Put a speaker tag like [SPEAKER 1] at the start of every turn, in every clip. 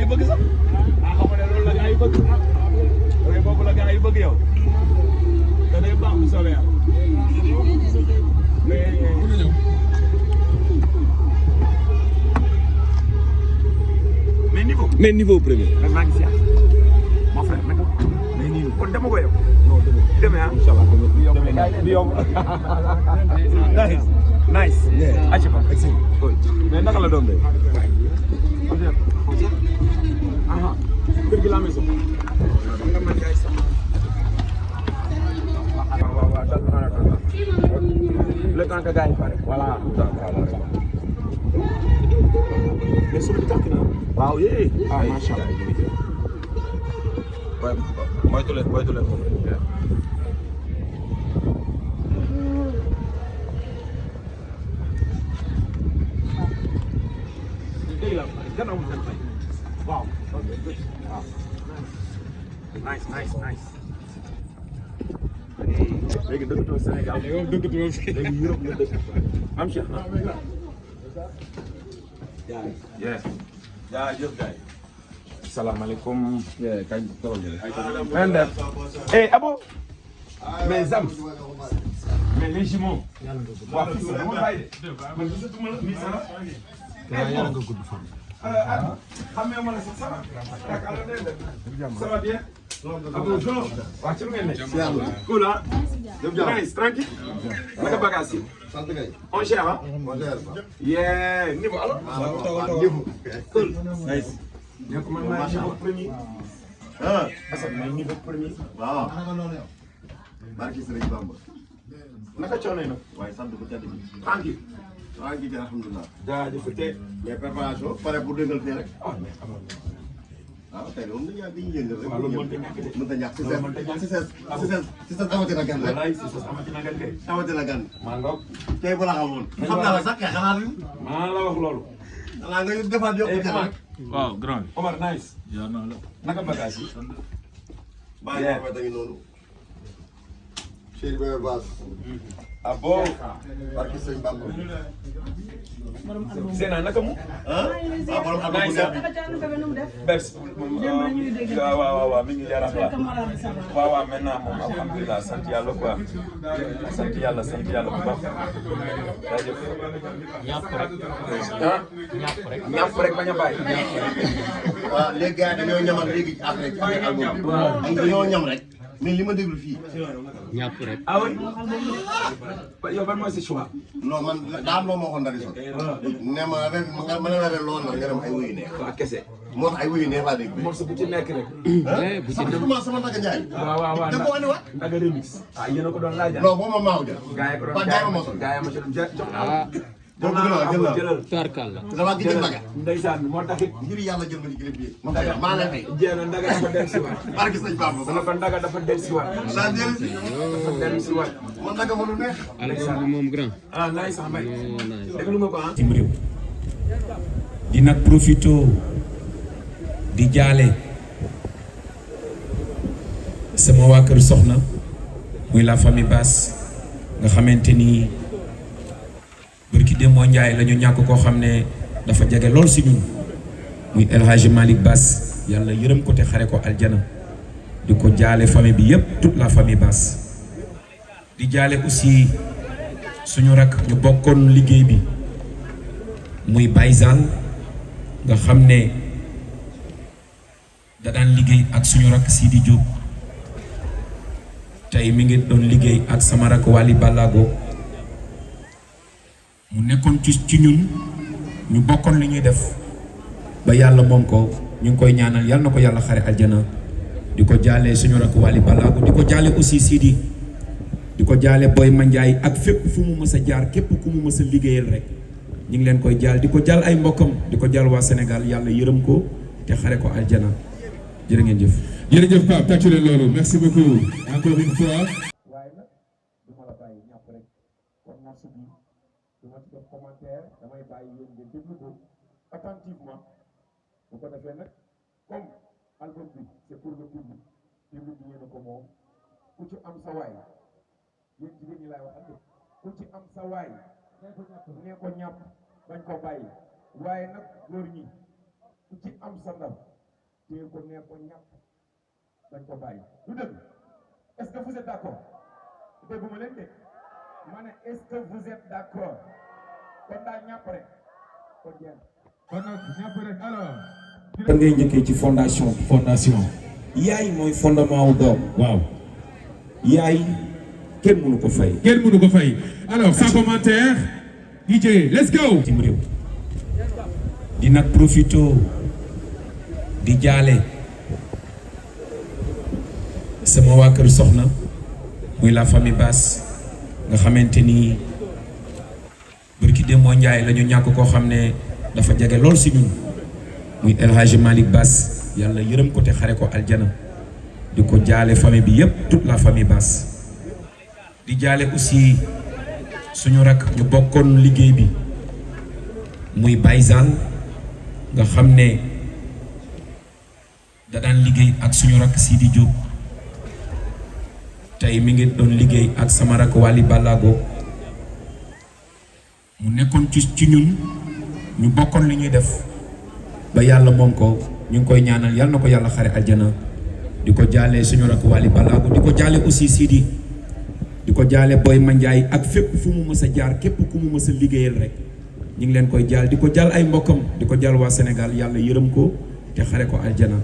[SPEAKER 1] yi bëgg sax ah xam nga ne loolu la gars yi bëgg roy boobu la gars yi bëgg yow da day baax bu soobee yàlla
[SPEAKER 2] mais niveau premier.
[SPEAKER 1] maa ngi si mon frère naka mais nii kon dama ko yow.
[SPEAKER 2] non
[SPEAKER 1] demee ah
[SPEAKER 2] incha allah
[SPEAKER 1] di yomb nice. acca fa mais naka la doon de. kër gi la maison. le temps que gars yi pare. voilà. mais suñu bi tàkk na. waaw yee. ah macha allah. moytu leen moytu leen foofu. waaw. nice nice nice. léegi dëkkatoo Sénégal léegi dëkkatoo léegi Europe nga dëkk. am Cheikh na. jaajëf gaay. salaamaaleykum. kañ tool bi. ren def. Abo. mais Zam. mais les jumeaux. waaw fii la dama bàyyi de. man gisatuma la nii ça va. yàlla nga gudd fan. xam nga ma la sax ça va. ça va bien. bonjour. waa ci lu ngeen nekk. cool ah. nice tranquille. naka bagage yi. on cher ah. yeah niveau alors. niveau. cool. nice. donc man maa niveau premier. ah. parce que maa niveau premier.
[SPEAKER 3] waaw. barki Sëriñ Bamba.
[SPEAKER 1] naka coono yi nag.
[SPEAKER 3] waaye sant bu tedd bi.
[SPEAKER 1] tranquille.
[SPEAKER 3] tranquille alhamdulilah.
[SPEAKER 1] jaajëf te.
[SPEAKER 3] mais préparation pare pour dëggal fii rek.
[SPEAKER 1] ah mais amoon na.
[SPEAKER 3] waaw tey moom dañuy yëngal rek.
[SPEAKER 1] waaw loolu mënut a ñàkk de.
[SPEAKER 3] mënut a ñàkk si ses amati na gan rek.
[SPEAKER 1] walaay si sos amati na gan kay.
[SPEAKER 3] amati na gan.
[SPEAKER 1] maa ngoog.
[SPEAKER 3] tey bu la xamoon. xam naa la sax kay xanaa
[SPEAKER 1] maa la wax loolu.
[SPEAKER 3] xanaa nga defaat yokku ca rek.
[SPEAKER 4] waaw grand.
[SPEAKER 1] Omar nice.
[SPEAKER 4] yaa naa la.
[SPEAKER 1] naka bagage yi.
[SPEAKER 3] bàyyi ma tamit noonu. Cheikh Bébé Bass.
[SPEAKER 1] ah bon.
[SPEAKER 3] barki Sëriñ Bamba.
[SPEAKER 1] Zena naka mu.
[SPEAKER 3] ah borom am na bu neex bi.
[SPEAKER 1] Bers. waaw waaw waaw mi ngi yaram la. waaw waaw maintenant moom alhamdulilah sant yàlla quoi. sant yàlla bu baax. jaajëf. ñàpp rek. ah. ñàpp rek bañ a bàyyi.
[SPEAKER 3] waaw léegi gars yi dañoo ñamal léegi après ci biir album bi. dañoo ñam rek. mais li ma déglu fii.
[SPEAKER 2] ñàpp rek.
[SPEAKER 1] ah oui. yow ban mooy sa choix.
[SPEAKER 3] non man daa am loo ma waxoon dara si. ne ma ren ma ne la ren lool nag nga dem ay wuyu neex.
[SPEAKER 1] waaw kese.
[SPEAKER 3] moo tax ay wuyu neex laa dégg.
[SPEAKER 1] morceau bu ci nekk rek.
[SPEAKER 2] bu ci dem
[SPEAKER 3] sama Ndaga Njaay.
[SPEAKER 1] waaw
[SPEAKER 3] da ko wane waat.
[SPEAKER 1] Ndaga remix. ah yéen a ko doon laajal.
[SPEAKER 3] non boo ma maaw ja.
[SPEAKER 1] gaa yi ko doon
[SPEAKER 3] Ba jaay ma mosal.
[SPEAKER 1] gaa yi ma ci doon jox
[SPEAKER 2] ah
[SPEAKER 1] jëlal.
[SPEAKER 2] tubarkalla.
[SPEAKER 3] damaa gis Ndaga.
[SPEAKER 1] ndeysaan moo taxit.
[SPEAKER 3] ngir yàlla jël ma ci clip bi. maa lay fay.
[SPEAKER 1] jéem a Ndaga dafa dellusiwaat.
[SPEAKER 3] barke sëñ Bamba.
[SPEAKER 1] dana ko Ndaga dafa dellusiwaat.
[SPEAKER 3] daa dellusi.
[SPEAKER 1] dafa dellusiwaat.
[SPEAKER 3] man Ndaga ma lu neex.
[SPEAKER 2] album bi moom grand.
[SPEAKER 1] ah nice ah mbay.
[SPEAKER 2] nice.
[SPEAKER 1] déglu nga ko ah.
[SPEAKER 5] tim réew di nag profito di jaale sama waa kër soxna muy la famille Bass nga xamante ni bërki Demba Ndiaye la ñu ñàkk koo xam ne dafa jege lool si ñun muy El Hadji Malick Bass yàlla yërëm ko te xare ko aljana di ko jaale famille bi yépp toute la famille Bass di jaale aussi suñu rak ñu bokkoon liggéey bi muy Bayzal nga xam ne da daan liggéey ak suñu rak Sidi Diop tey mi ngi doon liggéey ak sama rak Wally Ballago mu nekkoon ci ñun ñu bokkoon li ñuy def ba yàlla moom ko ñu ngi koy ñaanal yàlla na ko yàlla xare aljana di ko jaale suñu rak Wally Ballago di ko jaale aussi Sidi di ko jaale Boy Mandiaye ak fépp fu mu mës a jaar képp ku mu mës a liggéeyal rek ñu ngi leen koy jaal di ko jaal ay mbokkam di ko jaal waa Sénégal yàlla yërëm ko te xare ko aljana jërë ngeen jëf.
[SPEAKER 4] jërëjëf Pape tàccu leen loolu merci beaucoup encore une fois.
[SPEAKER 1] waaye nag du ma la bàyyi ñàpp rek kon morceau bi du ma ci def commentaire damay bàyyi yéen ngeen déglu ko attentivement bu ko defee nag comme album bi c'est pour le public bi yéen a ko moom ku ci am sa waay yéen jigéen ñi laay waxal ku ci am sa waay nee ko ñàpp bañ ko bàyyi waaye nag góor ñi ku ci am sa ndaw téye ko nee ko ñàpp dañ ko bàyyi du dëgg est-ce que vous êtes d'accord dégguma leen de ma ne est-ce que vous êtes d'accord kon daal ñàpp rek kon jeex
[SPEAKER 4] kon nag ñàpp rek alors.
[SPEAKER 5] da ngay njëkkee ci fondation yaay mooy fondement wu doom
[SPEAKER 4] waaw.
[SPEAKER 5] yaay kenn mënu ko fay
[SPEAKER 4] kenn mënu ko fay alors sans commentaire DJ let's go.
[SPEAKER 5] tim réew di nag profito di jaale sama waa kër soxna muy la famille Bass nga xamante ni bërki Demba Ndiaye la ñu ñàkk koo xam ne dafa jege lool si ñun muy El Hadji Malick Bass yàlla yërëm ko te xare ko aljana di ko jaale famille bi yépp toute la famille Bass di jaale aussi suñu rak ñu bokkoon liggéey bi muy Bayzal nga xam ne da daan liggéey ak suñu rak Sidi Diop tey mi ngi doon liggéey ak sama rak Wally Ballago mu nekkoon ci ñun ñu bokkoon li ñuy def ba yàlla moom ko ñu ngi koy ñaanal yàlla na ko yàlla xare aljana di ko jaale suñu rak Wally Ballago di ko jaale aussi Sidi di ko jaale Boy Mandiaye ak fépp fu mu mës a jaar képp ku mu mës a liggéeyal rek ñu ngi leen koy jaal di ko jaal ay mbokkam di ko jaal waa Sénégal yàlla yërëm ko te xare ko aljana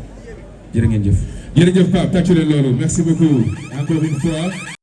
[SPEAKER 5] jërë ngeen jëf.
[SPEAKER 4] jërëjëf Pape tàccu leen loolu merci beaucoup encore une fois.